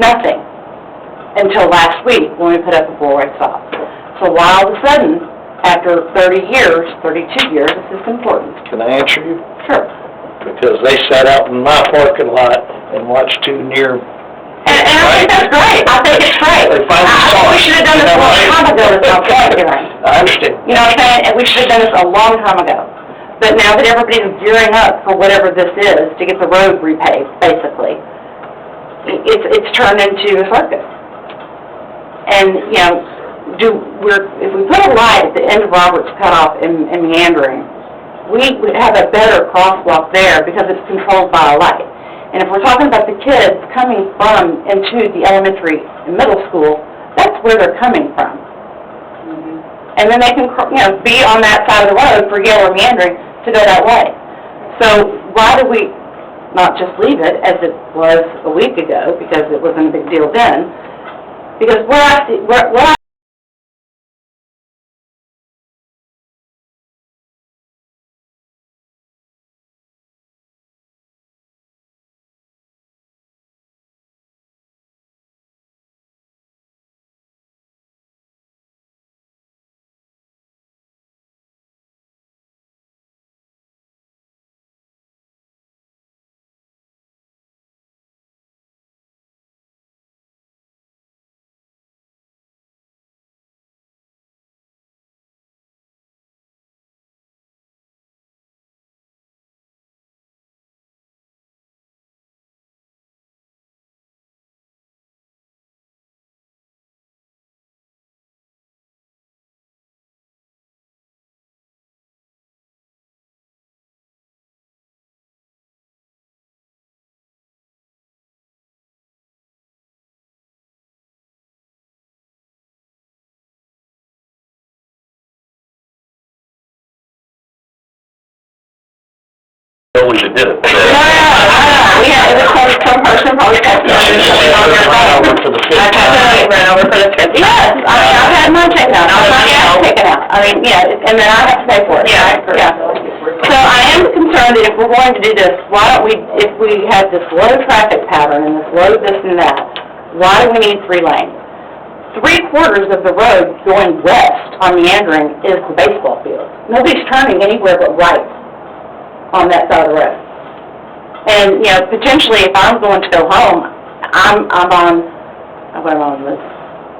Nothing. Until last week when we put up a four-way stop. So why all of a sudden, after 32 years, this is important. Can I answer you? Sure. Because they sat out in my parking lot and watched two near. And I think that's great. I think it's great. They finally I saw think we it. should have done this a long time ago with no point hearing. I understand. You know what I'm saying? And we should have done this a long time ago. But now that everybody's gearing up for whatever this is to get the road repaved, basically, it's turned into a circus. And, you know, if we put a light at the end of Roberts Cutoff and Meandering, we would have a better crosswalk there because it's controlled by a light. And if we're talking about the kids coming from into the elementary and middle school, that's where they're coming from. And then they can, you know, be on that side of the road for Yale or Meandering to go that way. So why do we not just leave it as it was a week ago, because it wasn't a big deal then? Because what I Always did it. No. Yeah, it was some person probably texted me on your phone. I totally ran over for the trip. Yes, I mean, I've had mine taken out. I've had taken out. I mean, yeah, and then I have to pay for it. Yeah. So I am concerned that if we're going to do this, why don't we, if we have this low traffic pattern and this low this and that, why do we need 3 lanes? 3/4 of the road going west on Meandering is the baseball field. Nobody's turning anywhere but right on that side of the road. And, you know, potentially if I'm going to go home, I'm on, what am I on, the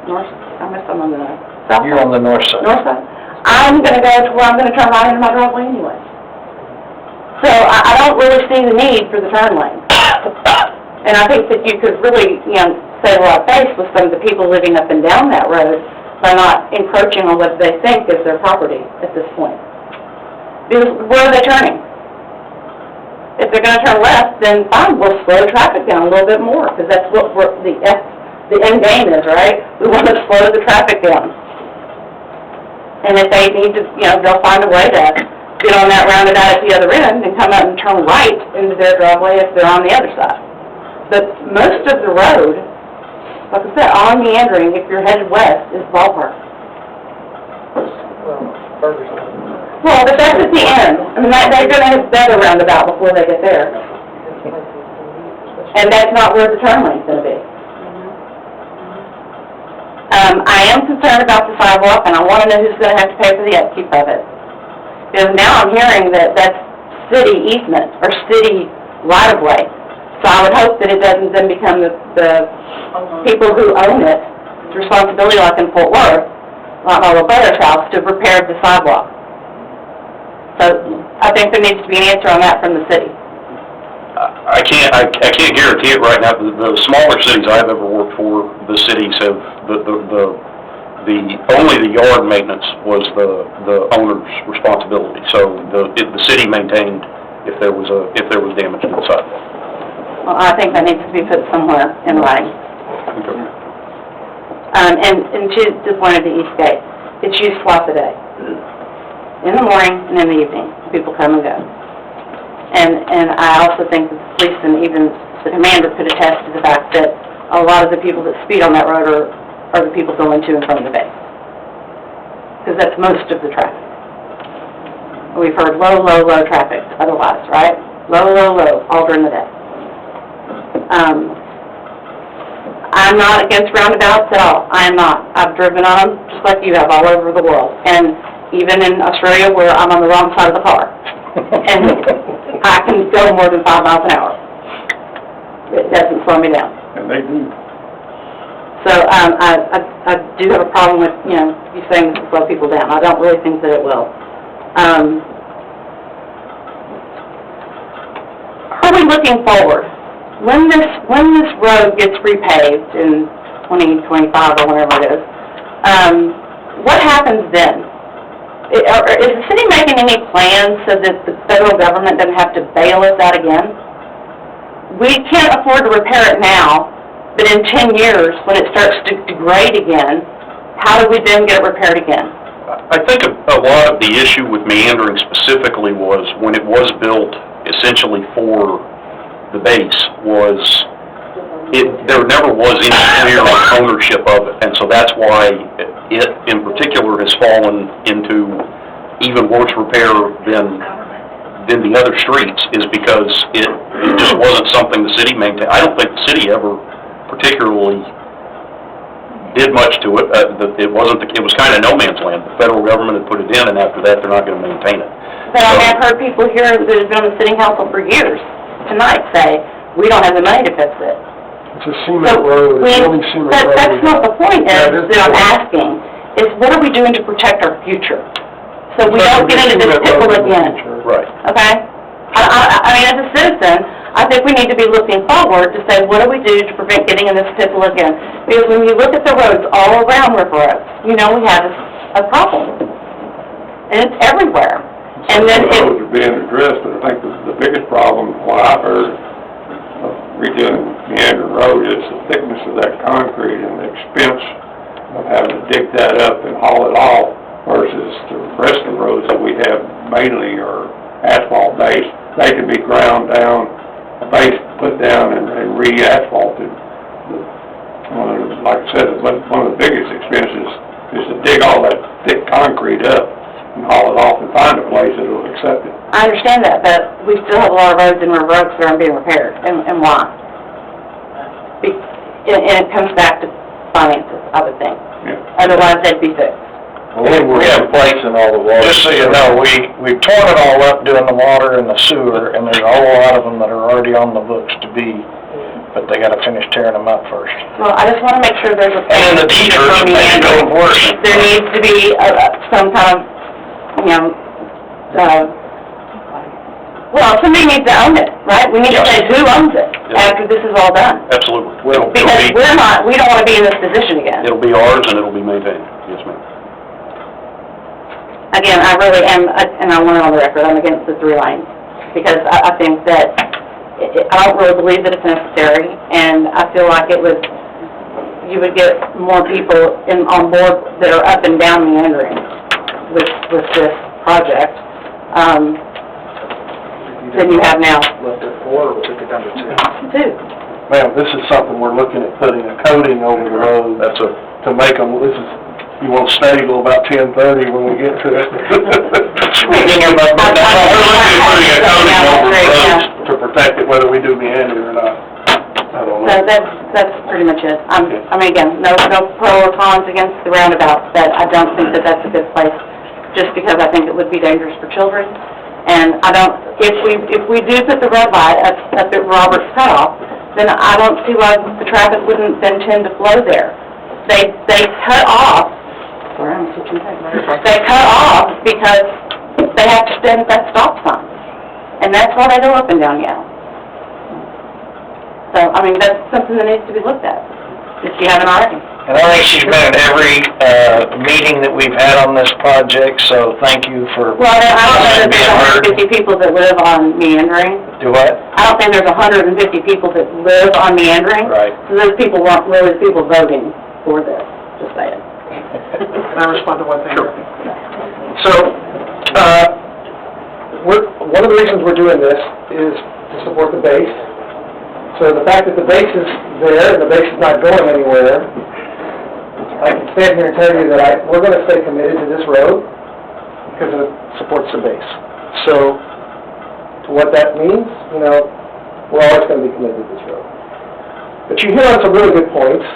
north, I'm on the south side? You're on the north side. North side. I'm going to go to where I'm going to turn right into my driveway anyway. So I don't really see the need for the turn lane. And I think that you could really, you know, say a lot of face with some of the people living up and down that road by not encroaching on what they think is their property at this point. Because where are they turning? If they're going to turn left, then fine, we'll slow traffic down a little bit more, because that's what the end game is, right? We want to slow the traffic down. And if they need to, you know, they'll find a way to get on that roundabout at the other end and come out and turn right into their driveway if they're on the other side. But most of the road, like I said, on Meandering, if you're headed west, is ballpark. Well, but that's at the end. I mean, they're going to have better roundabout before they get there. And that's not where the turn lane's going to be. I am concerned about the sidewalk, and I want to know who's going to have to pay for the upkeep of it. Because now I'm hearing that that's city easement, or city right-of-way. So I would hope that it doesn't then become the people who own it, it's responsibility like in Fort Worth, like my little brother's house, to repair the sidewalk. So I think there needs to be an answer on that from the city. I can't guarantee it right now. The smaller cities I've ever worked for, the cities have only the yard maintenance was the owner's responsibility. So the city maintained if there was damage to the sidewalk. Well, I think that needs to be put somewhere in writing. Okay. And just wanted the east gate. It's used twice a day. In the morning and in the evening. People come and go. And I also think that the police and even the commander could attest to the fact that a lot of the people that speed on that road are the people going to and from the base. Because that's most of the traffic. We've heard low traffic otherwise, right? Low, all during the day. I'm not against roundabouts at all. I am not. I've driven on them just like you have all over the world. And even in Australia where I'm on the wrong side of the car. And I can go more than 5 miles an hour. It doesn't slow me down. And they do. So I do have a problem with, you know, you saying to slow people down. I don't really think that it will. Are we looking forward? When this road gets repaved in 2025 or whenever it is, what happens then? Is the city making any plans so that the federal government doesn't have to bail us out again? We can't afford to repair it now, but in 10 years, when it starts to degrade again, how do we then get it repaired again? I think a lot of the issue with meandering specifically was when it was built essentially for the base there never was any clear ownership of it, and so that's why it in particular has fallen into even worse repair than the other streets, is because it just wasn't something the city maintained. I don't think the city ever particularly did much to it. It was kind of no man's land. The federal government had put it in, and after that, they're not going to maintain it. But I mean, I've heard people here that have been on the city council for years tonight say, we don't have the money to fix it. It's a cement road, it's only cement road. That's not the point Yeah, that I'm asking, is what are we doing to protect our future? So we don't get into this pickle again, Right. okay? I mean, as a citizen, I think we need to be looking forward to say, what do we do to prevent getting in this pickle again? Because when you look at the roads all around River Oaks, you know we have a problem. And it's everywhere. And then Some roads are being addressed, but I think the biggest problem, what I've heard of redoing Meander Road, is the thickness of that concrete and the expense of having to dig that up and haul it off versus the rest of the roads that we have mainly are asphalt based. They can be ground down, a base put down and re-asphalted. Like I said, one of the biggest expenses is to dig all that thick concrete up and haul it off and find a place that will accept it. I understand that, but we still have a lot of roads in River Oaks that aren't being repaired, and why? And it comes back to finances, I would think. Yeah. Otherwise, they'd be fixed. Well, we're replacing all the water. Just so you know, we torn it all up doing the water and the sewer, and there's a whole lot of them that are already on the books to be, but they gotta finish tearing them up first. Well, I just wanna make sure there's a... And the teachers, they don't work. There needs to be some kind of, you know, well, somebody needs to own it, right? We need to say who owns it after this is all done. Absolutely. Because we don't wanna be in this position again. It'll be ours and it'll be maintained. Yes, ma'am. Again, I really am, and I want it on the record, I'm against the 3 lanes, because I think that, I don't really believe that it's necessary, and I feel like you would get more people on board that are up and down meandering with this project, than you have now. Left at 4, or we'll take it down to 2? 2. Ma'am, this is something we're looking at putting a coating over the road to make them, you won't staggle about 10:30 when we get to it. We're looking at putting a coating over the road to protect it, whether we do meander or not. I don't know. So that's pretty much it. I mean, again, no pro or cons against the roundabout, but I don't think that that's a good place, just because I think it would be dangerous for children. And I don't, if we do put the red light up at Roberts Cutoff, then I don't see why the traffic wouldn't then tend to flow there. They cut off, sorry, I'm switching sides. They cut off because they have to stand at that stop sign. And that's why they go up and down Yale. So, I mean, that's something that needs to be looked at, if you haven't already. And I think she's been at every meeting that we've had on this project, so thank you for... Well, I don't know that there's 150 people that live on meandering. Do what? I don't think there's 150 people that live on meandering. Right. So those people weren't really people voting for this, just saying. Can I respond to one thing? Sure. So, one of the reasons we're doing this is to support the base. So the fact that the base is there and the base is not going anywhere, I can stand here and tell you that we're going to stay committed to this road because it supports the base. So, to what that means, we're always going to be committed to this road. But you hit on some really good points.